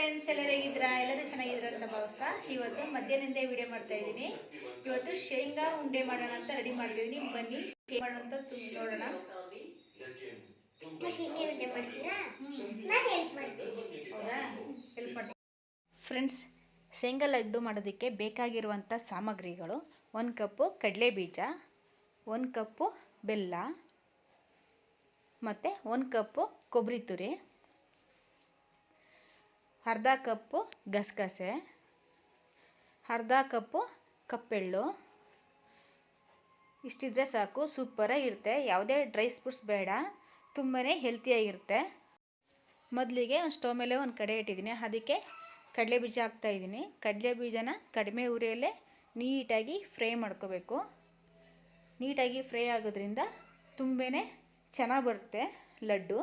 Friends, ಎಲ್ಲರೂ ಹೇಗಿದ್ದೀರಾ? ಎಲ್ಲರೂ ಚೆನ್ನಾಗಿದ್ದೀರಾ ಅಂತ ಭಾವಿಸ್ತಾ ಇವತ್ತು ಮಧ್ಯಾಹ್ನದಿಂದ ವಿಡಿಯೋ ಮಾಡ್ತಾ ಇದ್ದೀನಿ. ಇವತ್ತು ಶೇಂಗಾ ಉಂಡೆ ಮಾಡೋಣ ಅಂತ ರೆಡಿ ಮಾಡ್ತಿದ್ದೀನಿ. ಬನ್ನಿ ಮಾಡೋಣ ಅಂತ ನೋಡೋಣ. ಹೌದಾ, ಹೆಲ್ಪ್ ಮಾಡ್ತೀನಿ ಫ್ರೆಂಡ್ಸ್. ಶೇಂಗಾ ಲಡ್ಡು ಮಾಡೋದಕ್ಕೆ ಬೇಕಾಗಿರುವಂಥ ಸಾಮಗ್ರಿಗಳು: 1 ಕಪ್ಪು ಕಡಲೆ ಬೀಜ, 1 ಕಪ್ಪು ಬೆಲ್ಲ, ಮತ್ತು 1 ಕಪ್ಪು ಕೊಬ್ಬರಿ ತುರಿ, ಅರ್ಧ ಕಪ್ಪು ಗಸಗಸೆ, ಅರ್ಧ ಕಪ್ಪು ಕಪ್ಪೆಳ್ಳು. ಇಷ್ಟಿದ್ರೆ ಸಾಕು, ಸೂಪರಾಗಿರುತ್ತೆ. ಯಾವುದೇ ಡ್ರೈ ಫ್ರೂಟ್ಸ್ ಬೇಡ, ತುಂಬಾ ಹೆಲ್ತಿಯಾಗಿರುತ್ತೆ. ಮೊದಲಿಗೆ ಸ್ಟವ್ ಮೇಲೆ ಒಂದು ಕಡೆ ಇಟ್ಟಿದ್ದೀನಿ. ಅದಕ್ಕೆ ಕಡಲೆ ಬೀಜ ಹಾಕ್ತಾಯಿದ್ದೀನಿ. ಕಡಲೆ ಬೀಜನ ಕಡಿಮೆ ಉರಿಯಲ್ಲೇ ನೀಟಾಗಿ ಫ್ರೈ ಮಾಡ್ಕೋಬೇಕು. ನೀಟಾಗಿ ಫ್ರೈ ಆಗೋದ್ರಿಂದ ತುಂಬಾ ಚೆನ್ನಾಗಿ ಬರುತ್ತೆ ಲಡ್ಡು.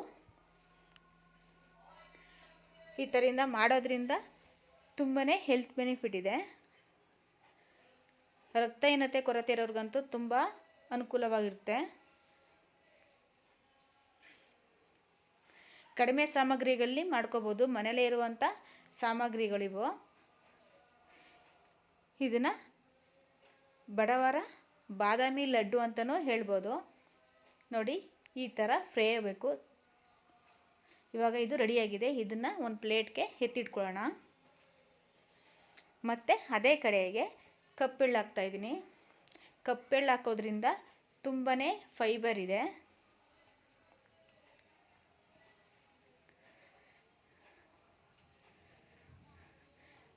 ಈ ಥರದಿಂದ ಮಾಡೋದ್ರಿಂದ ತುಂಬಾ ಹೆಲ್ತ್ ಬೆನಿಫಿಟ್ ಇದೆ. ರಕ್ತಹೀನತೆ ಕೊರತೆ ಇರೋರಿಗಂತೂ ತುಂಬ ಅನುಕೂಲವಾಗಿರುತ್ತೆ. ಕಡಿಮೆ ಸಾಮಗ್ರಿಗಳಲ್ಲಿ ಮಾಡ್ಕೋಬೋದು. ಮನೇಲೇ ಇರುವಂಥ ಸಾಮಗ್ರಿಗಳಿವು. ಇದನ್ನು ಬಡವರ ಬಾದಾಮಿ ಲಡ್ಡು ಅಂತಲೂ ಹೇಳ್ಬೋದು. ನೋಡಿ, ಈ ಥರ ಫ್ರೈ ಆಗಬೇಕು. ಇವಾಗ ಇದು ರೆಡಿಯಾಗಿದೆ. ಇದನ್ನು ಒಂದು ಪ್ಲೇಟ್ಗೆ ಎತ್ತಿಟ್ಕೊಳ್ಳೋಣ. ಮತ್ತು ಅದೇ ಕಡೆಗೆ ಕಪ್ಪೆಳ್ಳು ಹಾಕ್ತಾಯಿದ್ದೀನಿ. ಕಪ್ಪೆಳ್ಳು ಹಾಕೋದ್ರಿಂದ ತುಂಬಾ ಫೈಬರ್ ಇದೆ.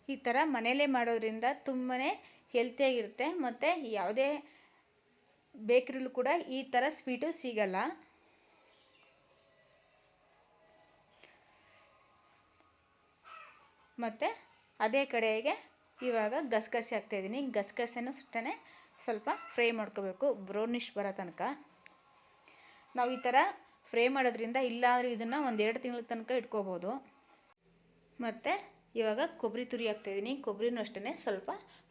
ಈ ಥರ ಮನೆಯಲ್ಲೇ ಮಾಡೋದ್ರಿಂದ ತುಂಬಾ ಹೆಲ್ತಿಯಾಗಿರುತ್ತೆ. ಮತ್ತು ಯಾವುದೇ ಬೇಕ್ರಿಲೂ ಕೂಡ ಈ ಥರ ಸ್ವೀಟು ಸಿಗಲ್ಲ. ಮತ್ತು ಅದೇ ಕಡೆಗೆ ಇವಾಗ ಗಸಗಸೆ ಹಾಕ್ತಾಯಿದ್ದೀನಿ. ಗಸಗಸೆನೂ ಅಷ್ಟೇ ಸ್ವಲ್ಪ ಫ್ರೈ ಮಾಡ್ಕೋಬೇಕು, ಬ್ರೌನಿಷ್ ಬರೋ ತನಕ. ನಾವು ಈ ಥರ ಫ್ರೈ ಮಾಡೋದ್ರಿಂದ ಇಲ್ಲಾದರೂ ಇದನ್ನು 1-2 ತಿಂಗಳ ತನಕ ಇಟ್ಕೋಬೋದು. ಮತ್ತು ಇವಾಗ ಕೊಬ್ಬರಿ ತುರಿ ಹಾಕ್ತಾಯಿದ್ದೀನಿ. ಕೊಬ್ಬರಿನೂ ಅಷ್ಟೇ ಸ್ವಲ್ಪ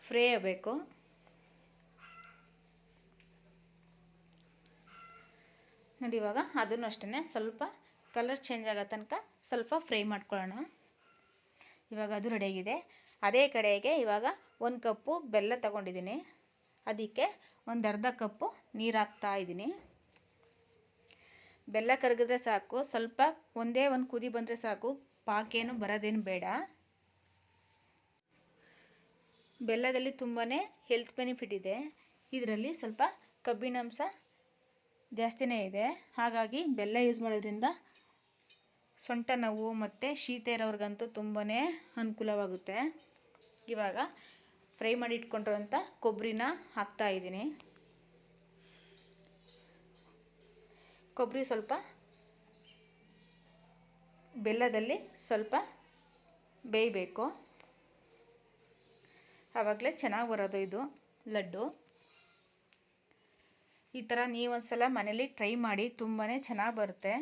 ಫ್ರೈ ಆಗಬೇಕು. ನೋಡಿ, ಇವಾಗ ಅದನ್ನು ಅಷ್ಟೇ ಸ್ವಲ್ಪ ಕಲರ್ ಚೇಂಜ್ ಆಗೋ ತನಕ ಸ್ವಲ್ಪ ಫ್ರೈ ಮಾಡ್ಕೊಳ್ಳೋಣ. ಇವಾಗ ಅದು ರೆಡಿಯಾಗಿದೆ. ಅದೇ ಕಡೆಗೆ ಇವಾಗ 1 ಕಪ್ಪು ಬೆಲ್ಲ ತಗೊಂಡಿದ್ದೀನಿ. ಅದಕ್ಕೆ ಅರ್ಧ ಕಪ್ಪು ನೀರು ಹಾಕ್ತಾಯಿದ್ದೀನಿ. ಬೆಲ್ಲ ಕರಗಿದ್ರೆ ಸಾಕು, ಸ್ವಲ್ಪ ಒಂದೇ ಒಂದು ಕುದಿ ಬಂದರೆ ಸಾಕು, ಪಾಕೇನು ಬರೋದೇನು ಬೇಡ. ಬೆಲ್ಲದಲ್ಲಿ ತುಂಬಾ ಹೆಲ್ತ್ ಬೆನಿಫಿಟ್ ಇದೆ. ಇದರಲ್ಲಿ ಸ್ವಲ್ಪ ಕಬ್ಬಿನಾಂಶ ಜಾಸ್ತಿನೇ ಇದೆ. ಹಾಗಾಗಿ ಬೆಲ್ಲ ಯೂಸ್ ಮಾಡೋದ್ರಿಂದ ಸೊಂಟ ನೋವು ಮತ್ತು ಶೀತ ಇರೋರಿಗಂತೂ ತುಂಬಾ ಅನುಕೂಲವಾಗುತ್ತೆ. ಇವಾಗ ಫ್ರೈ ಮಾಡಿ ಇಟ್ಕೊಂಡಿರೋಂಥ ಕೊಬ್ಬರಿನ ಹಾಕ್ತಾಯಿದ್ದೀನಿ. ಕೊಬ್ಬರಿ ಸ್ವಲ್ಪ ಬೆಲ್ಲದಲ್ಲಿ ಸ್ವಲ್ಪ ಬೇಯಬೇಕು. ಆವಾಗಲೇ ಚೆನ್ನಾಗಿ ಬರೋದು ಇದು ಲಡ್ಡು. ಈ ಥರ ನೀವೊಂದ್ಸಲ ಮನೇಲಿ ಟ್ರೈ ಮಾಡಿ, ತುಂಬಾ ಚೆನ್ನಾಗಿ ಬರುತ್ತೆ.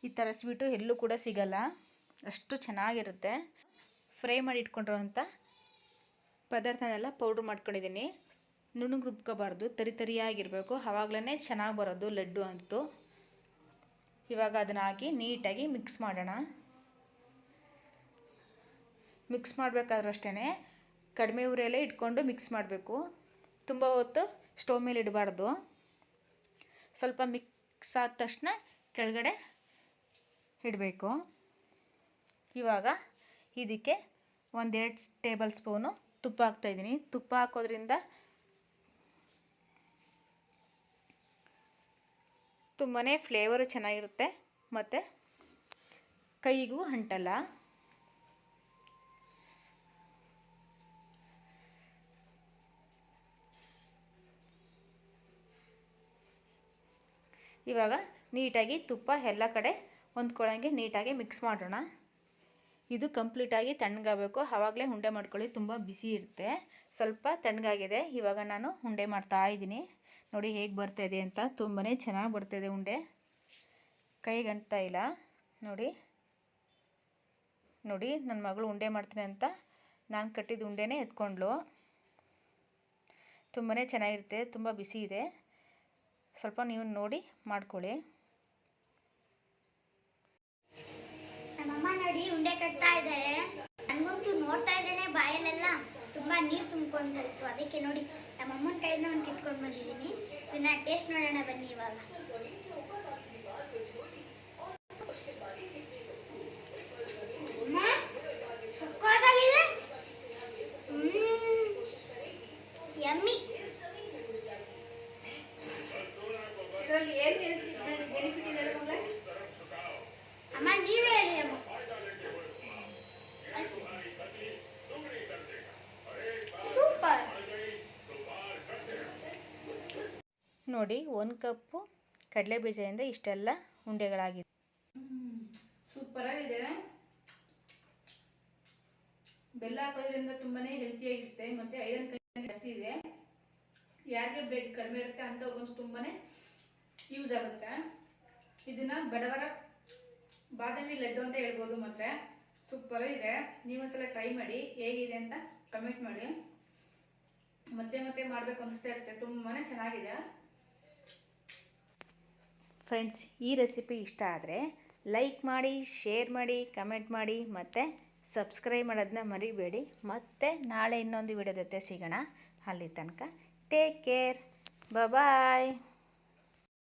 ಈ ಥರ ಸ್ವೀಟು ಎಲ್ಲೂ ಕೂಡ ಸಿಗಲ್ಲ, ಅಷ್ಟು ಚೆನ್ನಾಗಿರುತ್ತೆ. ಫ್ರೈ ಮಾಡಿ ಇಟ್ಕೊಂಡಿರೋಂಥ ಪದಾರ್ಥನೆಲ್ಲ ಪೌಡ್ರ್ ಮಾಡ್ಕೊಂಡಿದ್ದೀನಿ. ನುಣ್ಣಗೆ ರುಬ್ಕೋಬಾರ್ದು, ತರಿಯಾಗಿರಬೇಕು. ಆವಾಗಲೇ ಚೆನ್ನಾಗಿ ಬರೋದು ಲಡ್ಡು ಅಂತೂ. ಇವಾಗ ಅದನ್ನು ಹಾಕಿ ನೀಟಾಗಿ ಮಿಕ್ಸ್ ಮಾಡೋಣ. ಮಿಕ್ಸ್ ಮಾಡಬೇಕಾದ್ರೂ ಅಷ್ಟೇ ಕಡಿಮೆ ಉರಿಯಲ್ಲೇ ಇಟ್ಕೊಂಡು ಮಿಕ್ಸ್ ಮಾಡಬೇಕು. ತುಂಬ ಹೊತ್ತು ಸ್ಟವ್ ಮೇಲೆ ಇಡಬಾರ್ದು. ಸ್ವಲ್ಪ ಮಿಕ್ಸ್ ಆದ ತಕ್ಷಣ ಕೆಳಗಡೆ ಇಡಬೇಕು. ಇವಾಗ ಇದಕ್ಕೆ 1-2 ಟೇಬಲ್ ಸ್ಪೂನು ತುಪ್ಪ ಹಾಕ್ತಾಯಿದ್ದೀನಿ. ತುಪ್ಪ ಹಾಕೋದ್ರಿಂದ ತುಂಬಾ ಫ್ಲೇವರು ಚೆನ್ನಾಗಿರುತ್ತೆ ಮತ್ತು ಕೈಗೂ ಅಂಟಲ್ಲ. ಇವಾಗ ನೀಟಾಗಿ ತುಪ್ಪ ಎಲ್ಲ ಕಡೆ ಹೊಂದ್ಕೊಳ್ಳೋಂಗೆ ನೀಟಾಗಿ ಮಿಕ್ಸ್ ಮಾಡೋಣ. ಇದು ಕಂಪ್ಲೀಟಾಗಿ ತಣ್ಣಗಾಗಬೇಕು. ಆವಾಗಲೇ ಉಂಡೆ ಮಾಡ್ಕೊಳ್ಳಿ, ತುಂಬ ಬಿಸಿ ಇರುತ್ತೆ. ಸ್ವಲ್ಪ ತಣ್ಣಗಾಗಿದೆ. ಇವಾಗ ನಾನು ಉಂಡೆ ಮಾಡ್ತಾಯಿದ್ದೀನಿ. ನೋಡಿ ಹೇಗೆ ಬರ್ತಾಯಿದೆ ಅಂತ. ತುಂಬಾ ಚೆನ್ನಾಗಿ ಬರ್ತಾಯಿದೆ ಉಂಡೆ, ಕೈಗೆ ಅಂಟ್ತಾ ಇಲ್ಲ. ನೋಡಿ ನೋಡಿ ನನ್ನ ಮಗಳು ಉಂಡೆ ಮಾಡ್ತೀನಿ ಅಂತ ನಾನು ಕಟ್ಟಿದ ಉಂಡೆನೇ ಎತ್ಕೊಂಡ್ಳು. ತುಂಬಾ ಚೆನ್ನಾಗಿರುತ್ತೆ, ತುಂಬ ಬಿಸಿ ಇದೆ. ಸ್ವಲ್ಪ ನೀವು ನೋಡಿ ಮಾಡ್ಕೊಳ್ಳಿ. ನಮ್ಮಮ್ಮ ನೋಡಿ ಉಂಡೆ ಕಟ್ತಾ ಇದ್ದಾರೆ. ನನಗಂತೂ ನೋಡ್ತಾ ಇದ್ದೇನೆ ಬಾಯಲ್ಲೆಲ್ಲ ತುಂಬಾ ನೀರು ತುಂಬಿಕೊಂತ ಇತ್ತು. ಅದಕ್ಕೆ ನೋಡಿ ನಮ್ಮ ಅಮ್ಮನ ಕೈಯಿಂದ ಒಂದು ಕಿತ್ಕೊಂಡು ಬಂದಿದ್ದೀನಿ. ಇದನ್ನ ಟೇಸ್ಟ್ ನೋಡೋಣ ಬನ್ನಿ ಇವಾಗ. ಸಕ್ಕತ್ತಾಗಿದೆ. ಯಮ್ಮಿ. ಇದರಲ್ಲಿ ಏನು ಬೆನಿಫಿಟ್ ಇದೆ ಮಗ? ಅಮ್ಮ ನೀವೇ ಹೇಳಿ ಅಮ್ಮ. ಸೂಪರ್. ನೋಡಿ 1 ಕಪ್ಪು ಕಡಲೆ ಬೀಜದಿಂದ ಇಷ್ಟೆಲ್ಲ ಉಂಡೆಗಳಾಗಿದೆ. ಸೂಪರ್ ಆಗಿದೆ. ಬೆಲ್ಲ ಹಾಕೋದ್ರಿಂದ ತುಂಬಾನೇ ಹೆಲ್ತಿಯಾಗಿರುತ್ತೆ ಮತ್ತು ಐರನ್ ಕಂಟೆಂಟ್ ಜಾಸ್ತಿ ಇದೆ. ಯಾರಿಗೆ ಬ್ಲಡ್ ಕಡಿಮೆ ಇರುತ್ತೆ ಅಂಥವ್ರಿಗಂತೂ ತುಂಬಾನೇ ಯೂಸ್ ಆಗುತ್ತೆ. ಇದನ್ನ ಬಡವರ ಬಾದಾಮಿ ಲಡ್ಡು ಅಂತ ಹೇಳ್ಬೋದು. ಮತ್ತೆ ಸೂಪರ್ ಇದೆ. ನೀವು ಒಂದ್ಸಲ ಟ್ರೈ ಮಾಡಿ, ಹೇಗಿದೆ ಅಂತ ಕಮೆಂಟ್ ಮಾಡಿ. ಮತ್ತೆ ಮತ್ತೆ ಮಾಡಬೇಕು ಅನಿಸ್ತಾ ಇರುತ್ತೆ. ತುಂಬಾನೇ ಚೆನ್ನಾಗಿದೆ ಫ್ರೆಂಡ್ಸ್. ಈ ರೆಸಿಪಿ ಇಷ್ಟ ಆದರೆ ಲೈಕ್ ಮಾಡಿ, ಶೇರ್ ಮಾಡಿ, ಕಮೆಂಟ್ ಮಾಡಿ ಮತ್ತು ಸಬ್ಸ್ಕ್ರೈಬ್ ಮಾಡೋದನ್ನ ಮರಿಬೇಡಿ. ಮತ್ತೆ ನಾಳೆ ಇನ್ನೊಂದು ವಿಡಿಯೋ ಜೊತೆ ಸಿಗೋಣ. ಅಲ್ಲಿ ತನಕ ಟೇಕ್ ಕೇರ್. ಬಾಯ್.